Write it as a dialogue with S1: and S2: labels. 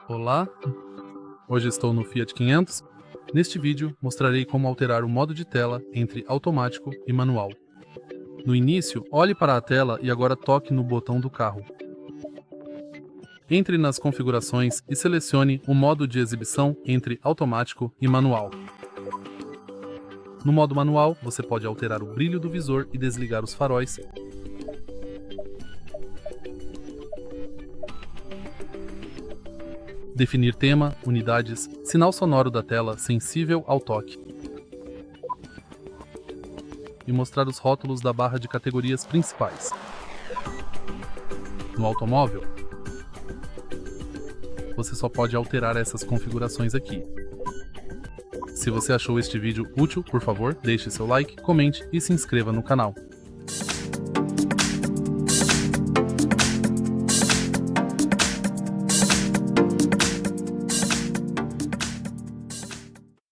S1: Olá, hoje estou no Fiat 500. Neste vídeo mostrarei como alterar o modo de tela entre automático e manual. No início, olhe para a tela e agora toque no botão do carro. Entre nas configurações e selecione o modo de exibição entre automático e manual. No modo manual, você pode alterar o brilho do visor e desligar os faróis. Definir tema, unidades, sinal sonoro da tela sensível ao toque. E mostrar os rótulos da barra de categorias principais. No automóvel, você só pode alterar essas configurações aqui. Se você achou este vídeo útil, por favor, deixe seu like, comente e se inscreva no canal.